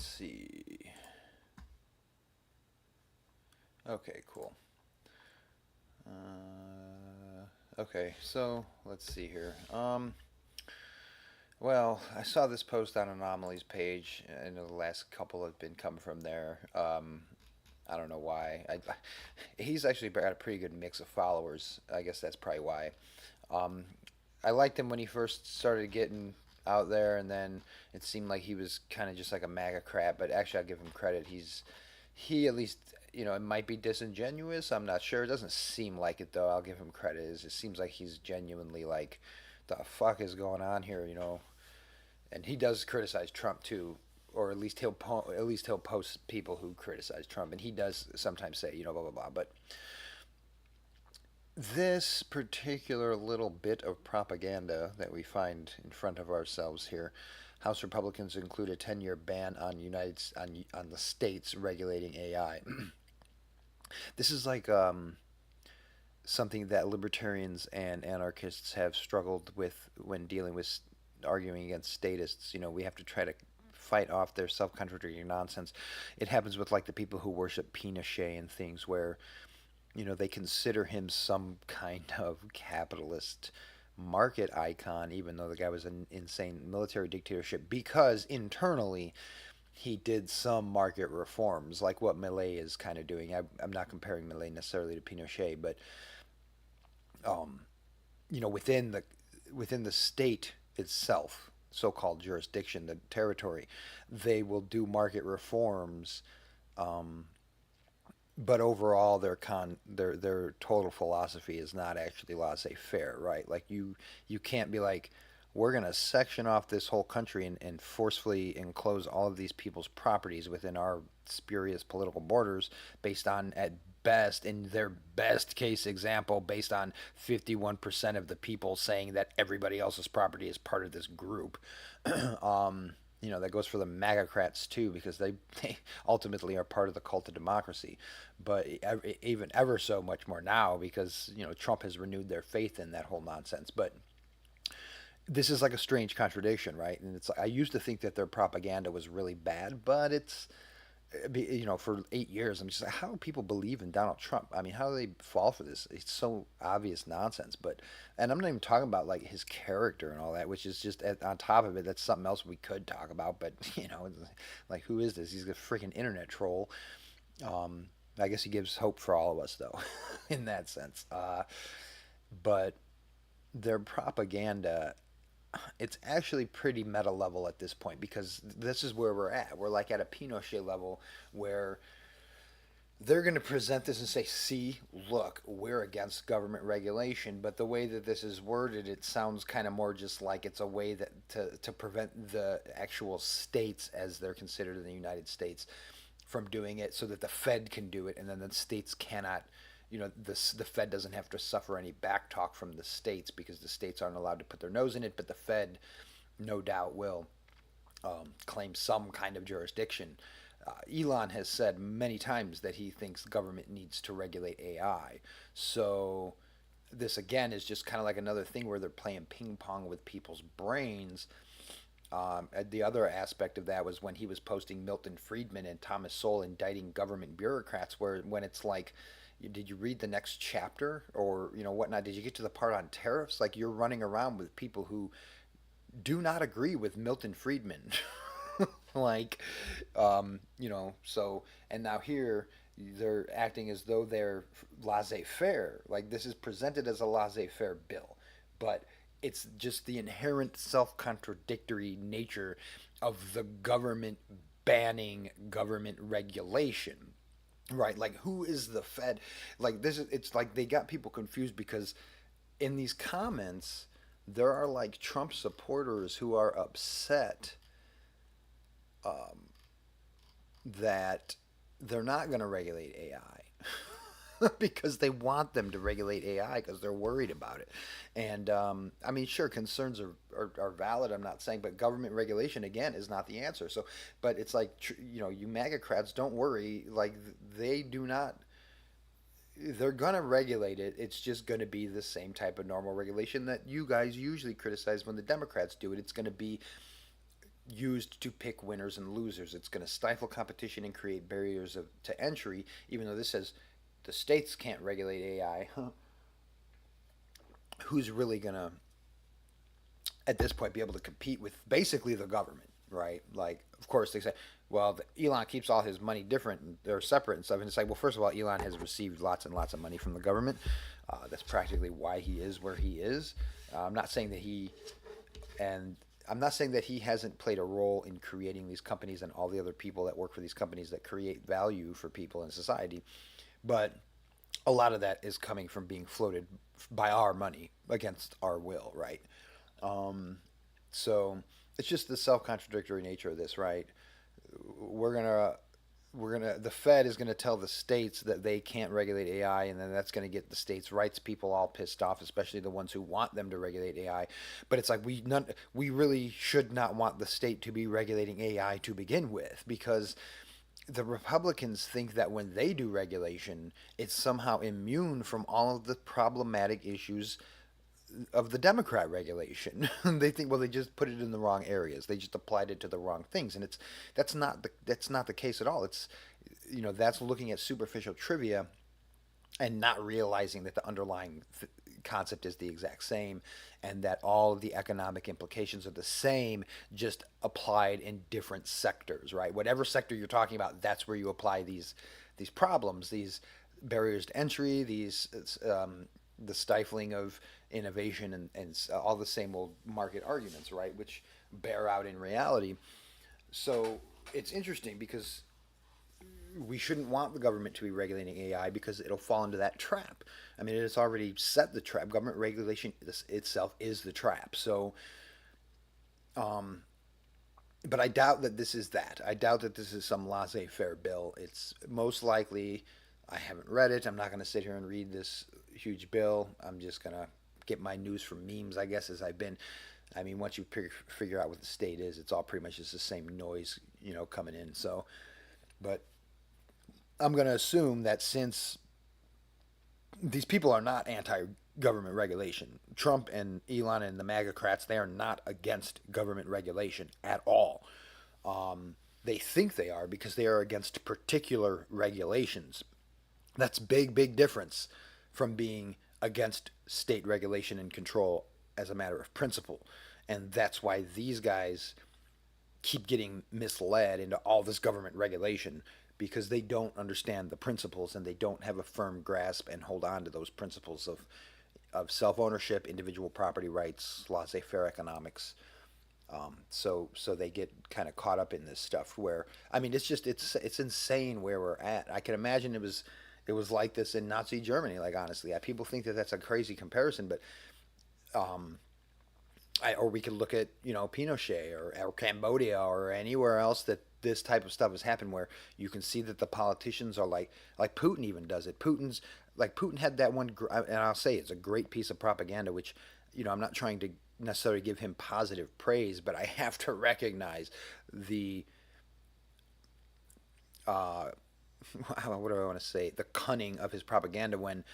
let's see. Okay, cool. Okay, so let's see here. Well, I saw this post on Anomalies page. I know the last couple have been come from there. I don't know why. He's actually got a pretty good mix of followers. I guess that's probably why. Um, I liked him when he first started getting out there, and then it seemed like he was kind of just like a MAGA crap. But actually, I'll give him credit. He at least, it might be disingenuous. I'm not sure. It doesn't seem like it though. I'll give him credit. It seems like he's genuinely like, the fuck is going on here. And he does criticize Trump too, or at least he'll post people who criticize Trump, and he does sometimes say blah blah blah. But this particular little bit of propaganda that we find in front of ourselves here, House Republicans include a 10-year ban on the states regulating AI. This is like something that libertarians and anarchists have struggled with when dealing with arguing against statists. We have to try to fight off their self-contradictory nonsense. It happens with like the people who worship Pinochet and things where they consider him some kind of capitalist market icon, even though the guy was an insane military dictatorship, because internally he did some market reforms, like what Milei is kind of doing. I'm not comparing Milei necessarily to Pinochet, but um, within the state itself, so-called jurisdiction, the territory, they will do market reforms. Um, but overall, their total philosophy is not actually laissez-faire, right? Like you can't be like, we're gonna section off this whole country and forcefully enclose all of these people's properties within our spurious political borders based on, at best, in their best case example, based on 51% of the people saying that everybody else's property is part of this group. That goes for the MAGAcrats too, because they ultimately are part of the cult of democracy. But even ever so much more now, because Trump has renewed their faith in that whole nonsense. But this is like a strange contradiction, right? And it's like, I used to think that their propaganda was really bad, but for 8 years, I'm just like, how do people believe in Donald Trump? I mean, how do they fall for this? It's so obvious nonsense. And I'm not even talking about like his character and all that, which is just on top of it. That's something else we could talk about. But like, who is this? He's a freaking internet troll. Um, I guess he gives hope for all of us, though, in that sense. But their propaganda, it's actually pretty meta level at this point, because this is where we're at. We're like at a Pinochet level where they're going to present this and say, see, look, we're against government regulation. But the way that this is worded, it sounds kind of more just like it's a way that to prevent the actual states, as they're considered in the United States, from doing it, so that the Fed can do it, and then the states cannot. The Fed doesn't have to suffer any backtalk from the states, because the states aren't allowed to put their nose in it, but the Fed, no doubt, will claim some kind of jurisdiction. Elon has said many times that he thinks government needs to regulate AI. So this again is just kind of like another thing where they're playing ping pong with people's brains. The other aspect of that was when he was posting Milton Friedman and Thomas Sowell indicting government bureaucrats, when it's like, did you read the next chapter, or whatnot? Did you get to the part on tariffs? Like, you're running around with people who do not agree with Milton Friedman. like, so, and now here they're acting as though they're laissez-faire. Like, this is presented as a laissez-faire bill, but it's just the inherent self-contradictory nature of the government banning government regulation. Right, like, who is the Fed? Like, it's like they got people confused, because in these comments there are like Trump supporters who are upset um, that they're not going to regulate AI because they want them to regulate AI because they're worried about it. And I mean, sure, concerns are valid. I'm not saying, but government regulation again is not the answer. So, but it's like, you MAGA don't worry. Like, they do not. They're gonna regulate it. It's just gonna be the same type of normal regulation that you guys usually criticize when the Democrats do it. It's gonna be used to pick winners and losers. It's going to stifle competition and create barriers to entry, even though this says the states can't regulate AI. Who's really going to, at this point, be able to compete with basically the government, right? Like, of course, they say, well, Elon keeps all his money different and they're separate and stuff. And it's like, well, first of all, Elon has received lots and lots of money from the government. That's practically why he is where he is. I'm not saying that and I'm not saying that he hasn't played a role in creating these companies and all the other people that work for these companies that create value for people in society. But a lot of that is coming from being floated by our money against our will, right? Um, so it's just the self-contradictory nature of this, right? We're gonna the Fed is gonna tell the states that they can't regulate AI, and then that's gonna get the states' rights people all pissed off, especially the ones who want them to regulate AI. But it's like we really should not want the state to be regulating AI to begin with, because the Republicans think that when they do regulation, it's somehow immune from all of the problematic issues of the Democrat regulation. They think, well, they just put it in the wrong areas. They just applied it to the wrong things, and that's not the case at all. It's that's looking at superficial trivia and not realizing that the underlying concept is the exact same, and that all of the economic implications are the same, just applied in different sectors. Right? Whatever sector you're talking about, that's where you apply these problems, these barriers to entry, these the stifling of innovation, and all the same old market arguments, right, which bear out in reality. So it's interesting because we shouldn't want the government to be regulating AI because it'll fall into that trap. I mean, it's already set the trap. Government regulation itself is the trap. So, um, but I doubt that this is that. I doubt that this is some laissez-faire bill. It's most likely, I haven't read it. I'm not going to sit here and read this huge bill. I'm just going to get my news from memes, I guess, as I've been. I mean, once you figure out what the state is, it's all pretty much just the same noise, coming in. So, but I'm going to assume that since these people are not anti-government regulation, Trump and Elon and the MAGA-crats, they are not against government regulation at all. They think they are because they are against particular regulations. That's big, big difference from being against state regulation and control as a matter of principle. And that's why these guys keep getting misled into all this government regulation, because they don't understand the principles and they don't have a firm grasp and hold on to those principles of self ownership, individual property rights, laissez faire economics. So they get kind of caught up in this stuff where, I mean, it's insane where we're at. I can imagine it was like this in Nazi Germany. Like, honestly, people think that that's a crazy comparison, but um, or we could look at Pinochet or Cambodia or anywhere else that this type of stuff has happened, where you can see that the politicians are like Putin even does it. Putin had that one, and I'll say it's a great piece of propaganda, which I'm not trying to necessarily give him positive praise, but I have to recognize the uh, what do I want to say, the cunning of his propaganda, when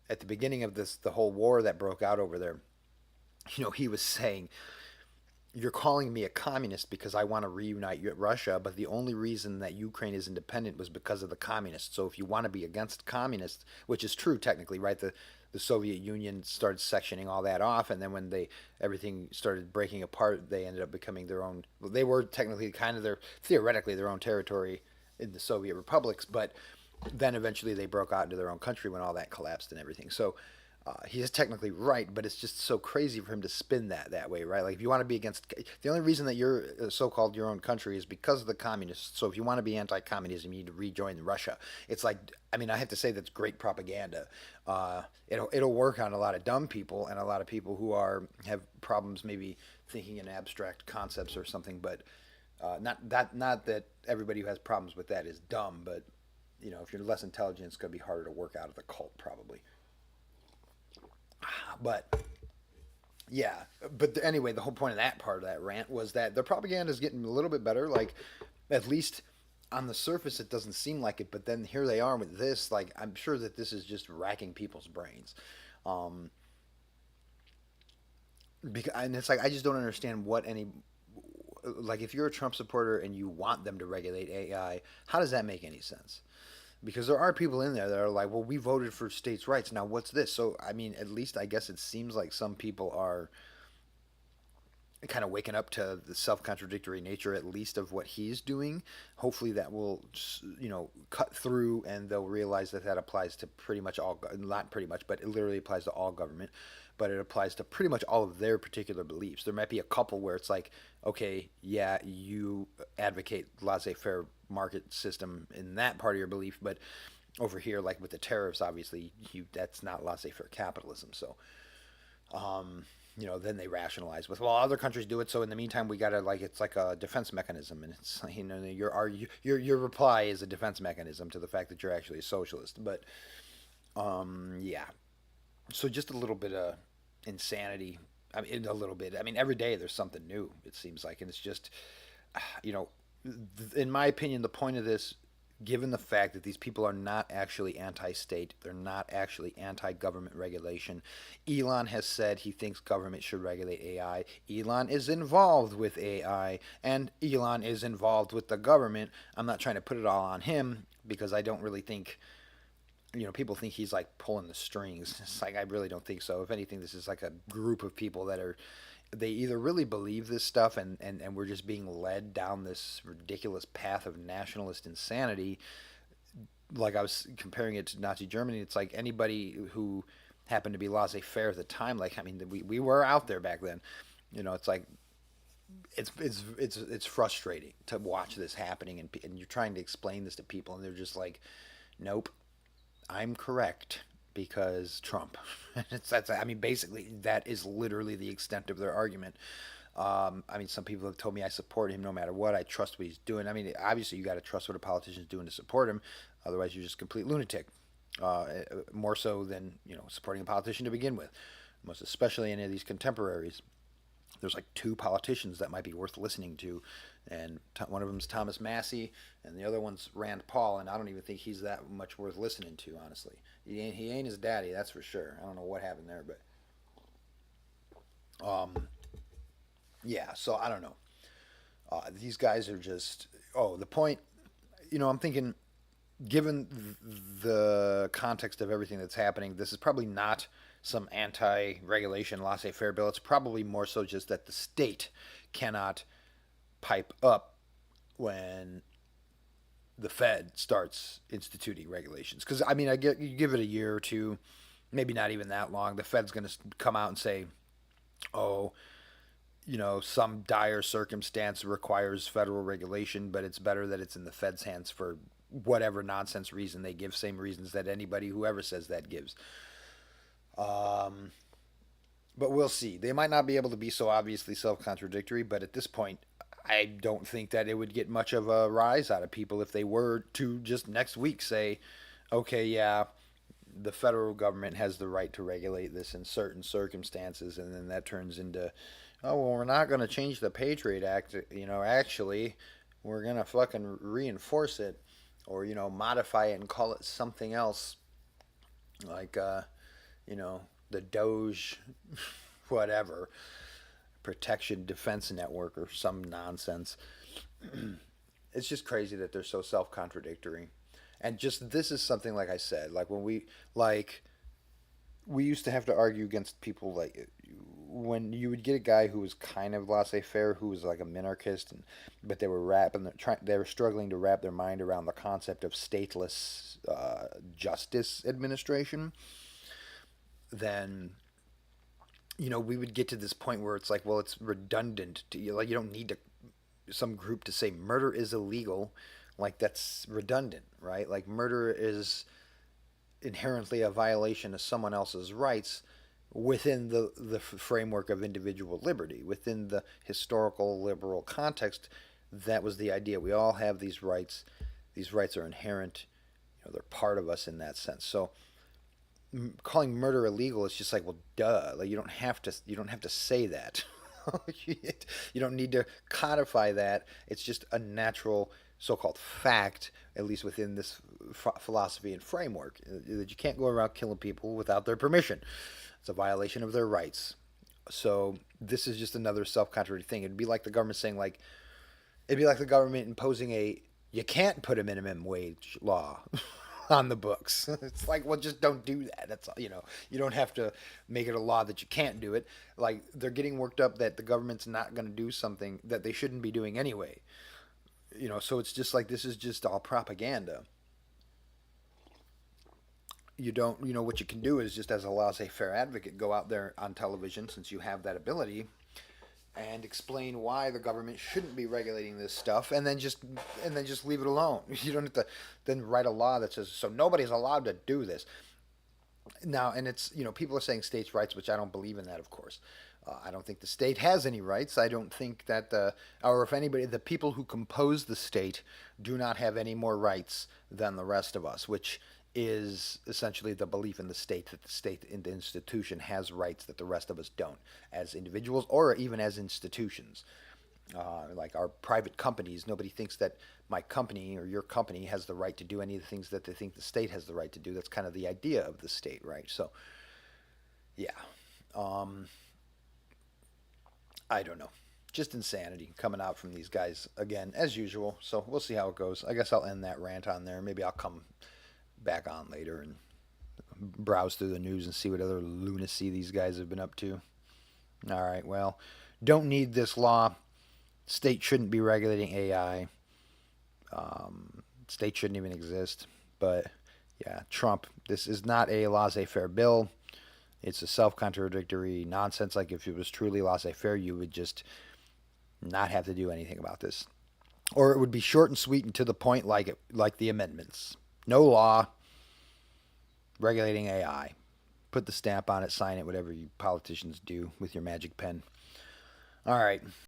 at the beginning of the whole war that broke out over there, he was saying, you're calling me a communist because I want to reunite Russia, but the only reason that Ukraine is independent was because of the communists. So if you want to be against communists, which is true technically, right? The Soviet Union started sectioning all that off, and then when everything started breaking apart, they ended up becoming their own. Well, they were technically theoretically their own territory in the Soviet republics, but then eventually they broke out into their own country when all that collapsed and everything. So he is technically right, but it's just so crazy for him to spin that way, right? Like, if you want to be against, the only reason that you're so-called your own country is because of the communists. So if you want to be anti-communism, you need to rejoin Russia. It's like, I mean, I have to say that's great propaganda. It'll work on a lot of dumb people and a lot of people who have problems maybe thinking in abstract concepts or something. But not that everybody who has problems with that is dumb, but if you're less intelligent, it's going to be harder to work out of the cult probably. But yeah, but anyway, the whole point of that part of that rant was that the propaganda is getting a little bit better. Like, at least on the surface, it doesn't seem like it. But then here they are with this. Like, I'm sure that this is just racking people's brains. Um, and it's like, I just don't understand like if you're a Trump supporter and you want them to regulate AI, how does that make any sense? Because there are people in there that are like, well, we voted for states' rights. Now, what's this? So, I mean, at least I guess it seems like some people are kind of waking up to the self-contradictory nature, at least of what he's doing. Hopefully, that will, cut through, and they'll realize that that applies to pretty much all, not pretty much, but it literally applies to all government. But it applies to pretty much all of their particular beliefs. There might be a couple where it's like, okay, yeah, you advocate laissez-faire market system in that part of your belief, but over here, like with the tariffs, obviously, that's not laissez-faire capitalism. So, then they rationalize with, well, other countries do it, so in the meantime, we gotta, like, it's like a defense mechanism, and it's your reply is a defense mechanism to the fact that you're actually a socialist. But yeah, so just a little bit of insanity. I mean, a little bit. I mean, every day there's something new. It seems like, and it's just, you know, in my opinion, the point of this, given the fact that these people are not actually anti-state, they're not actually anti-government regulation. Elon has said he thinks government should regulate AI. Elon is involved with AI, and Elon is involved with the government. I'm not trying to put it all on him because I don't really think, people think he's like pulling the strings. It's like, I really don't think so. If anything, this is like a group of people that are, they either really believe this stuff, and we're just being led down this ridiculous path of nationalist insanity. Like I was comparing it to Nazi Germany, it's like anybody who happened to be laissez-faire at the time, like, I mean, we were out there back then. It's like, it's frustrating to watch this happening, and you're trying to explain this to people, and they're just like, nope, I'm correct because Trump. I mean, basically, that is literally the extent of their argument. I mean, some people have told me I support him no matter what. I trust what he's doing. I mean, obviously, you got to trust what a politician's doing to support him. Otherwise, you're just a complete lunatic. More so than supporting a politician to begin with. Most especially any of these contemporaries. There's like two politicians that might be worth listening to, and one of them's Thomas Massey, and the other one's Rand Paul, and I don't even think he's that much worth listening to, honestly. He ain't his daddy, that's for sure. I don't know what happened there, but yeah. So I don't know. These guys are just. Oh, the point. I'm thinking, given the context of everything that's happening, this is probably not some anti-regulation laissez-faire bill. It's probably more so just that the state cannot pipe up when the Fed starts instituting regulations. Because I mean, you give it a year or two, maybe not even that long. The Fed's going to come out and say, "Oh, some dire circumstance requires federal regulation, but it's better that it's in the Fed's hands for whatever nonsense reason they give." Same reasons that anybody, whoever says that, gives. But we'll see. They might not be able to be so obviously self-contradictory, but at this point, I don't think that it would get much of a rise out of people if they were to just next week say, okay, yeah, the federal government has the right to regulate this in certain circumstances, and then that turns into, oh, well, we're not going to change the Patriot Act, actually, we're going to fucking reinforce it, or, modify it and call it something else, like, the Doge, whatever, Protection Defense Network or some nonsense. It's just crazy that they're so self-contradictory. And just this is something, like I said, like when we used to have to argue against people, like when you would get a guy who was kind of laissez-faire, who was like a minarchist, but they were struggling to wrap their mind around the concept of stateless justice administration. Then we would get to this point where it's like, well, it's redundant to you. Like, you don't need some group to say murder is illegal. Like, that's redundant, right? Like, murder is inherently a violation of someone else's rights within the framework of individual liberty, within the historical liberal context. That was the idea. We all have these rights. These rights are inherent. They're part of us in that sense. So calling murder illegal is just like, well, duh. Like, you don't have to say that. You don't need to codify that. It's just a natural so-called fact, at least within this philosophy and framework, that you can't go around killing people without their permission. It's a violation of their rights. So this is just another self-contradictory thing. It'd be like the government saying like, it'd be like the government imposing a you can't put a minimum wage law on the books. It's like, well, just don't do that. That's all, you don't have to make it a law that you can't do it. Like they're getting worked up that the government's not going to do something that they shouldn't be doing anyway. So it's just like this is just all propaganda. You don't, what you can do is just as a laissez-faire advocate, go out there on television since you have that ability and explain why the government shouldn't be regulating this stuff, and then just leave it alone. You don't have to then write a law that says so nobody's allowed to do this now. And it's people are saying states' rights, which I don't believe in that, of course. I don't think the state has any rights. I don't think that or if anybody, the people who compose the state do not have any more rights than the rest of us, which is essentially the belief in the state that the state in the institution has rights that the rest of us don't, as individuals or even as institutions. Like our private companies, nobody thinks that my company or your company has the right to do any of the things that they think the state has the right to do. That's kind of the idea of the state, right? So, yeah. Um, I don't know. Just insanity coming out from these guys again, as usual. So we'll see how it goes. I guess I'll end that rant on there. Maybe I'll come back on later and browse through the news and see what other lunacy these guys have been up to. All right, well, don't need this law. State shouldn't be regulating AI. State shouldn't even exist. But yeah, Trump, this is not a laissez faire bill. It's a self contradictory nonsense. Like if it was truly laissez faire, you would just not have to do anything about this. Or it would be short and sweet and to the point, like the amendments. No law regulating AI. Put the stamp on it, sign it, whatever you politicians do with your magic pen. All right.